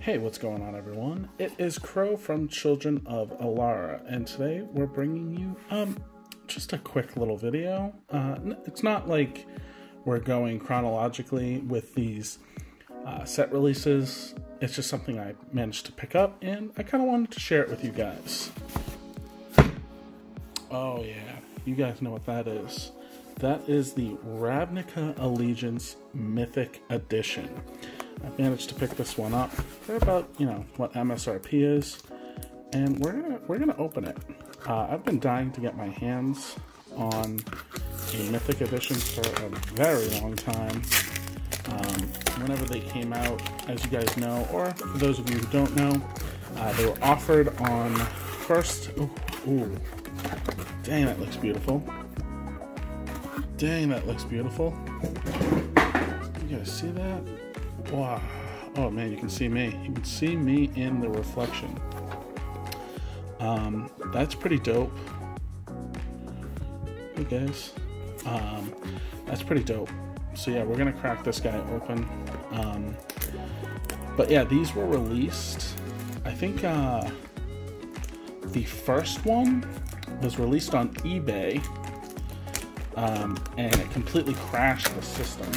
Hey, what's going on, everyone? It is Crow from Children of Alara, and today we're bringing you just a quick little video. It's not like we're going chronologically with these set releases. It's just something I managed to pick up, and I kind of wanted to share it with you guys. Oh yeah, you guys know what that is. That is the Ravnica Allegiance Mythic Edition. I managed to pick this one up for about, what MSRP is, and we're gonna open it. I've been dying to get my hands on a Mythic Edition for a very long time. Whenever they came out, as you guys know, or for those of you who don't know, they were offered on first. Ooh, dang, that looks beautiful. Dang, that looks beautiful. You guys see that? Wow. Oh man, you can see me. You can see me in the reflection. That's pretty dope. Hey guys. That's pretty dope. So yeah, we're gonna crack this guy open. But yeah, these were released. I think the first one was released on eBay, and it completely crashed the system.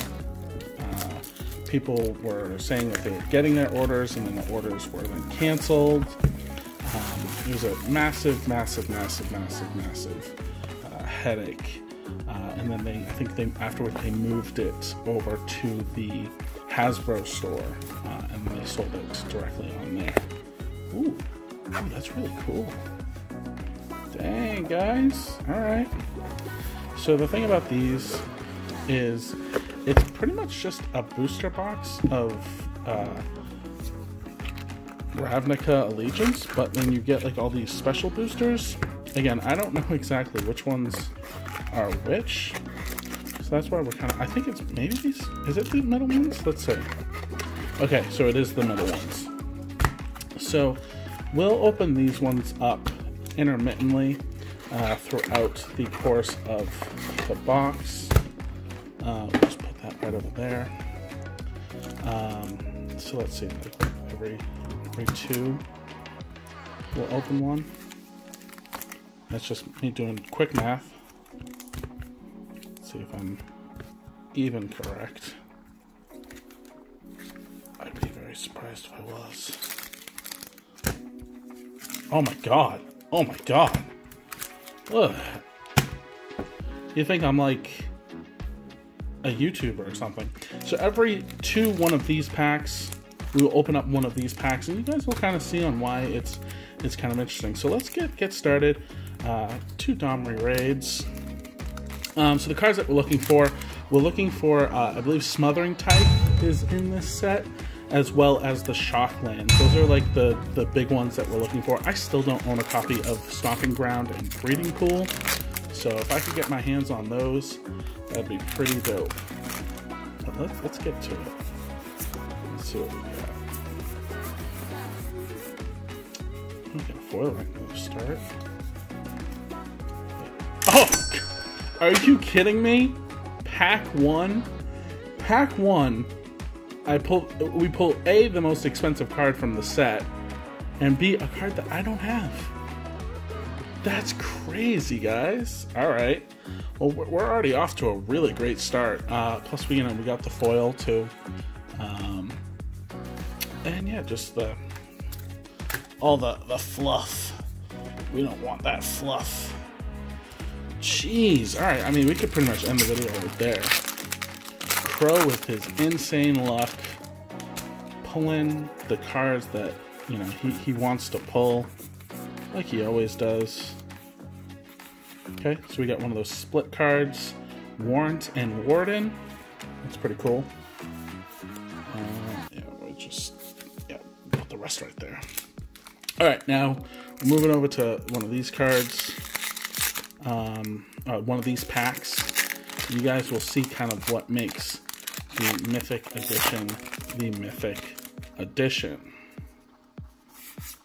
People were saying that they were getting their orders, and then the orders were then canceled. It was a massive headache. And then I think afterward they moved it over to the Hasbro store, and then they sold it directly on there. Ooh, that's really cool. Dang, guys. All right. So the thing about these is it's pretty much just a booster box of Ravnica Allegiance, but then you get like all these special boosters. Again, I don't know exactly which ones are which, so that's why we're kind of, I think it's maybe these, is it the middle ones? Let's see. Okay, so it is the middle ones. So we'll open these ones up intermittently throughout the course of the box. We'll just put that right over there. So let's see, like every two, we'll open one. That's just me doing quick math. Let's see if I'm even correct. I'd be very surprised if I was. Oh my god. Oh my god. Ugh. You think I'm like a YouTuber or something. So every one of these packs, we will open up one of these packs, and you guys will kind of see on why it's kind of interesting. So let's get started. 2 Domri raids. So the cards that we're looking for, I believe Smothering Type is in this set, as well as the Shocklands. Those are like the big ones that we're looking for. I still don't own a copy of Stomping Ground and Breeding Pool, so if I could get my hands on those, that'd be pretty dope. But let's get to it. Let's see what we got. We got a foil ring to start. Oh! Are you kidding me? Pack 1? Pack 1. We pull A, the most expensive card from the set, and B, a card that I don't have. That's crazy, guys. Alright. Well, we're already off to a really great start. Plus, we got the foil, too. And yeah, just all the fluff. We don't want that fluff. Jeez. Alright, I mean, we could pretty much end the video right there. Crow with his insane luck, pulling the cards that, he wants to pull, like he always does. Okay, so we got one of those split cards, Warrant and Warden. That's pretty cool. Yeah, we'll just put the rest right there. All right, now we're moving over to one of these cards, one of these packs. You guys will see kind of what makes the Mythic Edition the Mythic Edition.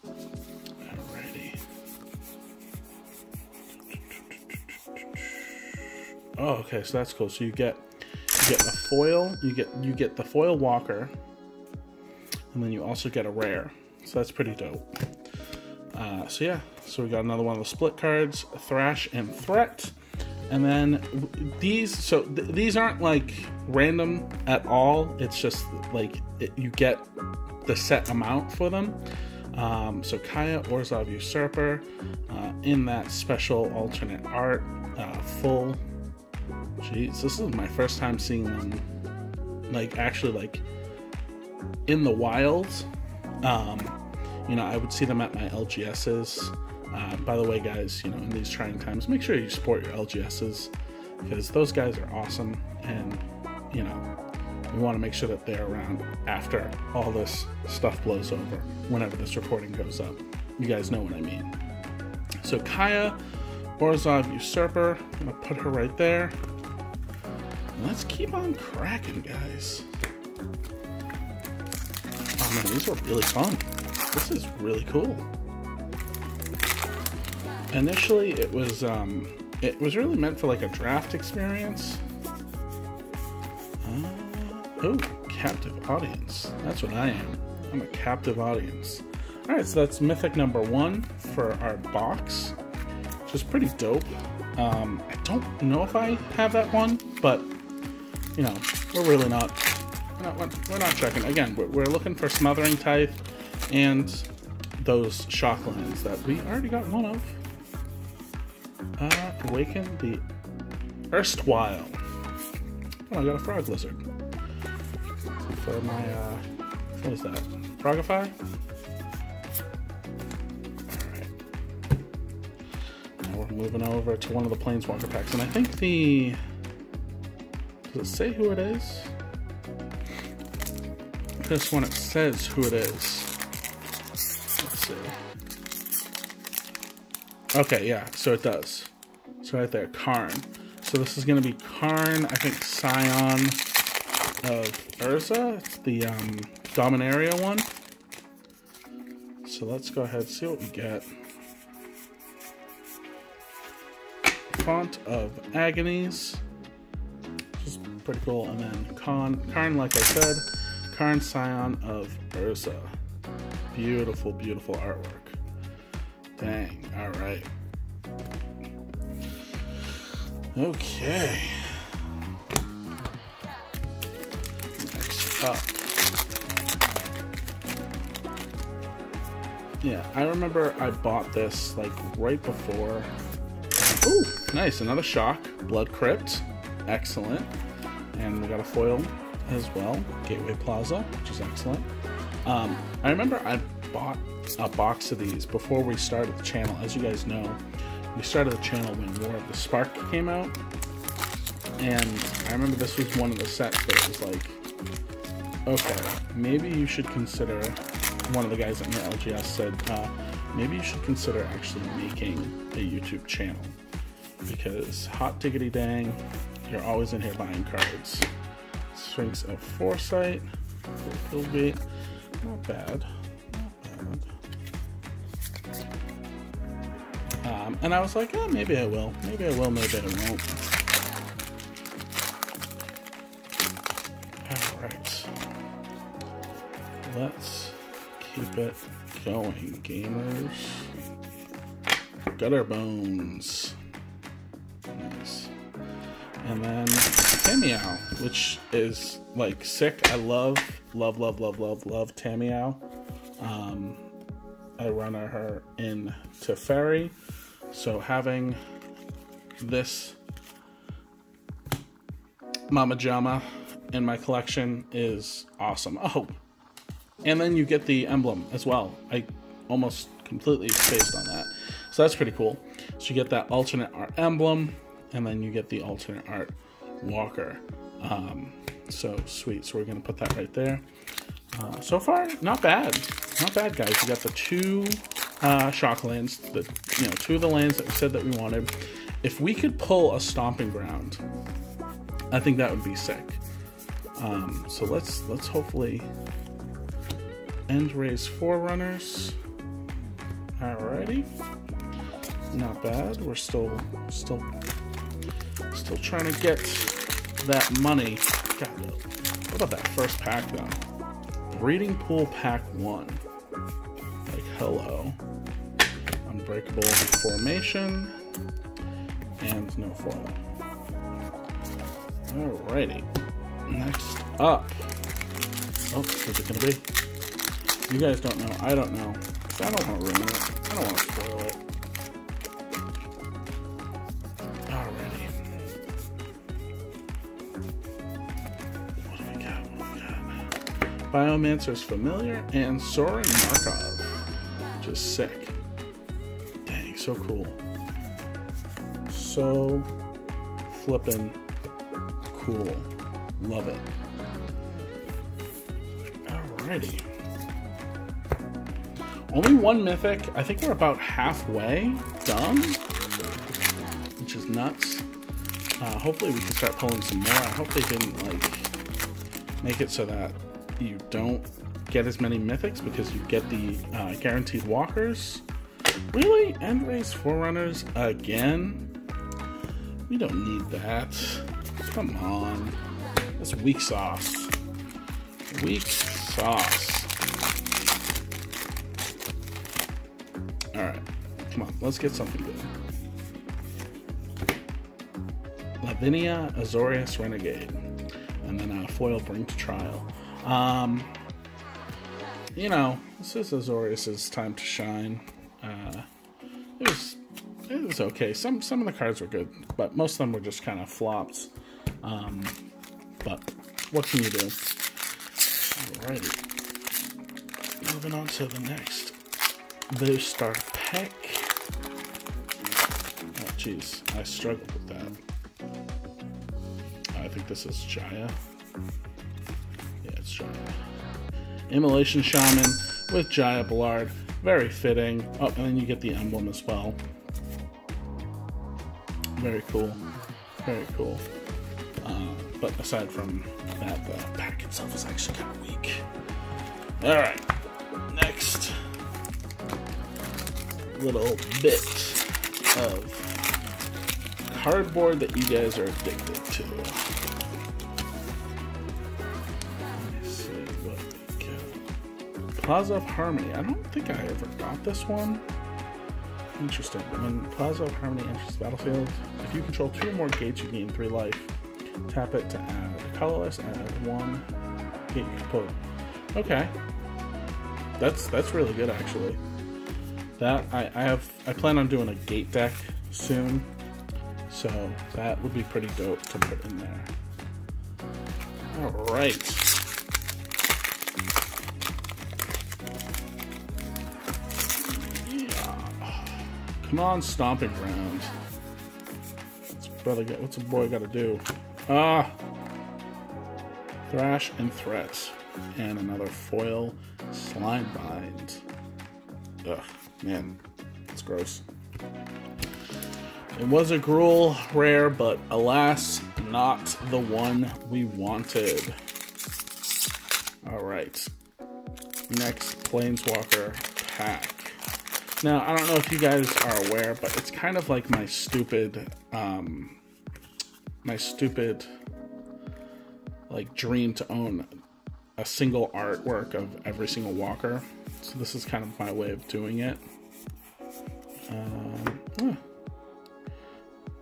Alrighty. Oh, okay, so that's cool. So you get the foil. You get the foil Walker, and then you also get a rare. So that's pretty dope. So yeah, so we got another one of the split cards, Thrash and Threat. And then these, these aren't like random at all. It's just like you get the set amount for them. So Kaya, Orzhov Usurper, in that special alternate art, full. Jeez, this is my first time seeing them, like actually like in the wild. You know, I would see them at my LGSs. By the way, guys, you know, in these trying times, make sure you support your LGSs, because those guys are awesome, and you know, we want to make sure that they're around after all this stuff blows over, whenever this recording goes up. You guys know what I mean. So Kaya, Orzhov Usurper, I'm gonna put her right there. Let's keep on cracking, guys. Oh man, these are really fun. This is really cool. Initially, it was really meant for like a draft experience. Oh, captive audience. That's what I am. I'm a captive audience. All right, so that's Mythic number 1 for our box, which is pretty dope. I don't know if I have that one, but you know, we're really not. We're not checking. Again, we're looking for Smothering Tithe and those Shocklands that we already got one of. Awaken the Erstwhile. Oh, I got a Frog Lizard. For my, what is that? Frogify? Alright. Now we're moving over to one of the Planeswalker packs, and I think does it say who it is? This one, it says who it is. Let's see. Okay, yeah, so it does. So right there, Karn. So this is going to be Karn, I think, Scion of Urza. It's the Dominaria one. So let's go ahead and see what we get. Font of Agonies, which is pretty cool. And then Karn, like I said, Karn, Scion of Urza. Beautiful, beautiful artwork. Dang, alright. Okay. Next up. Yeah, I remember I bought this like right before. Ooh, nice, another Shock. Blood Crypt. Excellent. And we got a foil as well. Gateway Plaza, which is excellent. I remember I bought a box of these before we started the channel. As you guys know, we started the channel when War of the Spark came out, and I remember this was one of the sets that it was like, okay, maybe you should consider, one of the guys at my LGS said, maybe you should consider actually making a YouTube channel, because hot diggity dang, you're always in here buying cards. Sphinx of Foresight, Field Beat, not bad. And I was like, oh, maybe I will. Maybe I will, maybe I won't. Alright. Let's keep it going, gamers. Gutter Bones. Nice. And then Tamiao, which is like sick. I love Tamiao. I run her in Teferi. So having this Mama Jama in my collection is awesome. Oh, and then you get the emblem as well. I almost completely spaced on that. So that's pretty cool. So you get that alternate art emblem, and then you get the alternate art walker. So sweet. So we're going to put that right there. So far, not bad. Not bad, guys. We got the 2 Shocklands, two of the lands that we said that we wanted. If we could pull a Stomping Ground, I think that would be sick. So let's hopefully end raise Forerunners. Alrighty, not bad. We're still trying to get that money. God, what about that first pack though? Breeding Pool Pack 1. Like, hello. Unbreakable Formation. And no foil. Alrighty. Next up. Oh, who's it gonna be? You guys don't know. I don't know. I don't want to ruin it. I don't want to spoil it. Alrighty. What do we got? Biomancer's Familiar and Soaring Markov. Which is sick. Dang, so cool. So flippin' cool. Love it. Alrighty. Only one Mythic. I think we're about halfway done, which is nuts. Hopefully we can start pulling some more. I hope they didn't like make it so that you don't get as many Mythics because you get the guaranteed walkers. Really? End race Forerunners again? We don't need that. Come on. That's weak sauce. Weak sauce. Alright. Come on. Let's get something good. Ravnica, Azorius Renegade. And then foil Bring to Trial. You know, this is Azorius's time to shine. It was okay. Some of the cards were good, but most of them were just kind of flops. But what can you do? Alrighty. Moving on to the next booster pack. Oh jeez, I struggled with that. I think this is Jaya. Yeah, it's Jaya. Immolation Shaman with Jaya Ballard. Very fitting. Oh, and then you get the emblem as well. Very cool. Very cool. But aside from that, the pack itself is actually kind of weak. Alright. Next. Little bit of cardboard that you guys are addicted to. Let me see what we get. Plaza of Harmony. I don't think I ever got this one. Interesting. When Plaza of Harmony enters the battlefield, if you control 2 or more gates, you gain 3 life. Tap it to add colorless, add 1 gate you can put. Okay. That's really good actually. That I plan on doing a gate deck soon. So that would be pretty dope to put in there. Alright. Come on, Stomping Ground. What's a boy got to do? Thrash and Threat. And another foil Slime Bind. Ugh, man. That's gross. It was a Gruul rare, but alas, not the one we wanted. Alright. Next Planeswalker pack. Now, I don't know if you guys are aware, but it's kind of like my stupid like dream to own a single artwork of every single walker. So this is kind of my way of doing it.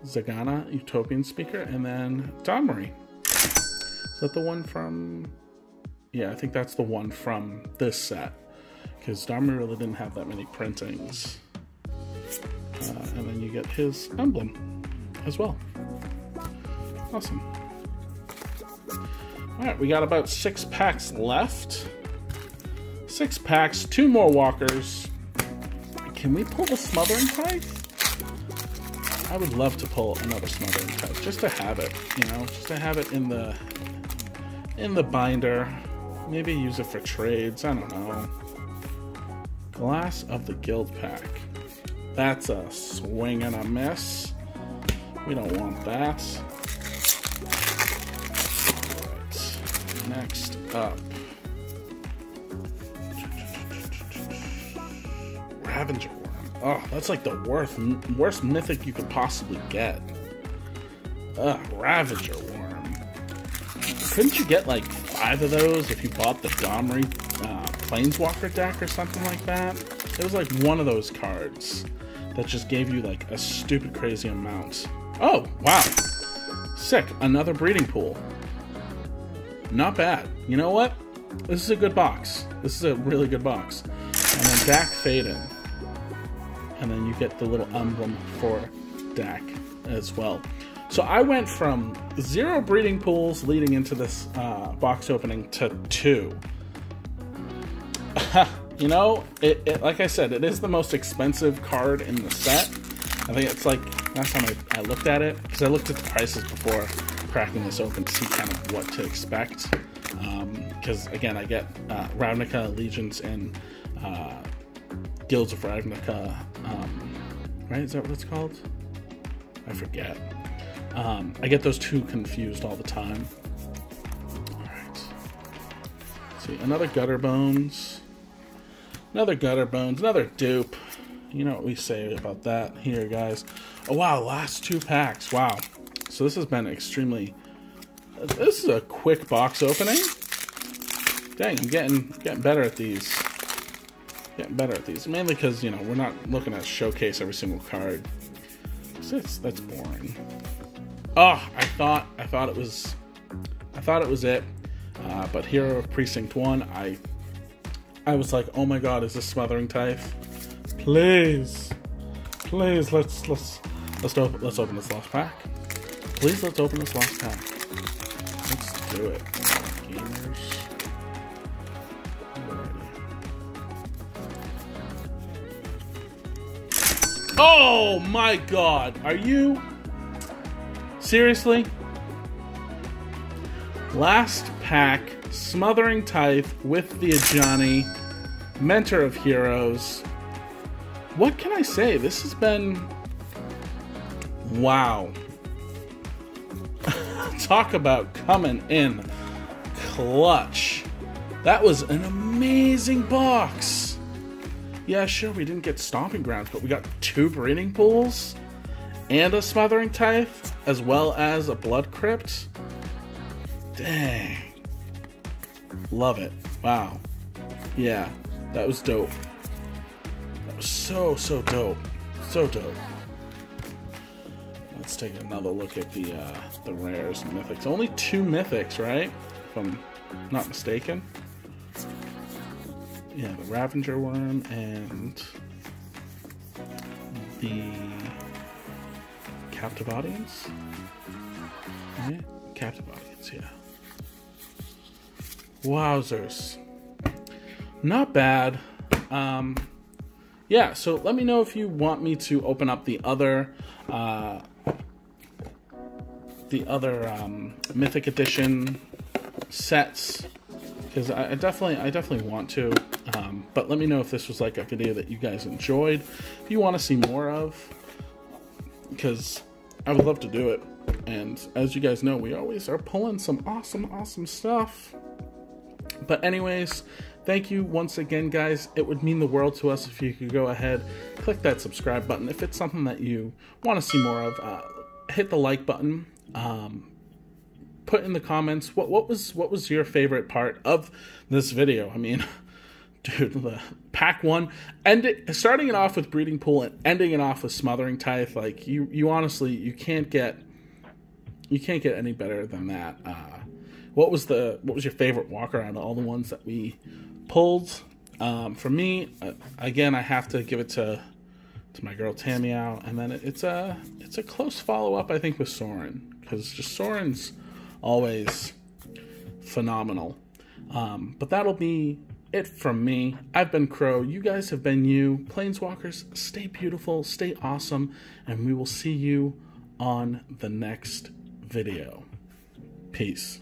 Zagana, Utopian Speaker, and then Donmarie. Is that the one from... Yeah, I think that's the one from this set. Because Donmarie really didn't have that many printings. And then you get his emblem as well. Awesome. Alright, we got about 6 packs left. 6 packs, 2 more walkers. Can we pull the Smothering Tithe? I would love to pull another Smothering Tithe, just to have it, you know, just to have it in the binder. Maybe use it for trades, I don't know. Glass of the Guild pack. That's a swing and a miss. We don't want that. Alright, next up. Ravager Worm. Oh, that's like the worst mythic you could possibly get. Ugh, Ravager Worm. Couldn't you get like 5 of those if you bought the Domri Planeswalker deck or something like that. It was like one of those cards that just gave you like a stupid crazy amount. Oh, wow. Sick. Another breeding pool. Not bad. You know what? This is a good box. This is a really good box. And then Dak Faden. And then you get the little emblem for Dak as well. So I went from 0 breeding pools leading into this box opening to 2. You know, like I said, it is the most expensive card in the set. I think it's like, last time I looked at it, because I looked at the prices before cracking this open to see kind of what to expect. Because, again, I get Ravnica, Allegiance, and Guilds of Ravnica. Right? Is that what it's called? I forget. I get those two confused all the time. Alright. See, another Gutter Bones. Another Gutter Bones. Another dupe. You know what we say about that here, guys. Oh, wow. Last 2 packs. Wow. So this has been extremely... This is a quick box opening. Dang, I'm getting better at these. Getting better at these. Mainly because, you know, we're not looking at showcase every single card. So that's boring. Oh, I thought it was it. But Hero of Precinct 1, I was like, oh my god, is this Smothering Tithe? Please, let's open this last pack. Please, let's open this last pack. Let's do it, gamers. Oh my god, are you seriously? Last pack, Smothering Tithe with the Ajani, Mentor of Heroes. What can I say? This has been... Wow. Talk about coming in clutch. That was an amazing box. Yeah, sure, we didn't get Stomping Grounds, but we got 2 breeding pools and a Smothering Tithe, as well as a Blood Crypt. Dang. Love it. Wow. Yeah, that was dope. That was so dope. So dope. Let's take another look at the rares and mythics. Only 2 mythics, right? If I'm not mistaken. Yeah, the Ravager Worm and the Captive Audience. Right? Captive Audience, yeah. Wowzers. Not bad. Yeah, so let me know if you want me to open up the other Mythic Edition sets, because I definitely want to. But let me know if this was like a video that you guys enjoyed, if you want to see more of, because I would love to do it. And as you guys know, we always are pulling some awesome stuff. But anyways, thank you once again, guys. It would mean the world to us if you could go ahead, click that subscribe button. If it's something that you want to see more of, hit the like button. Put in the comments what was your favorite part of this video. I mean, dude, the pack 1, starting it off with Breeding Pool and ending it off with Smothering Tithe. Like you honestly, you can't get any better than that. What was your favorite walk around all the ones that we pulled? For me, again, I have to give it to my girl Tamiao, and then it's a close follow up, I think, with Sorin, because just Sorin's always phenomenal. But that'll be it from me. I've been Crow. You guys have been you. Planeswalkers, stay beautiful, stay awesome, and we will see you on the next video. Peace.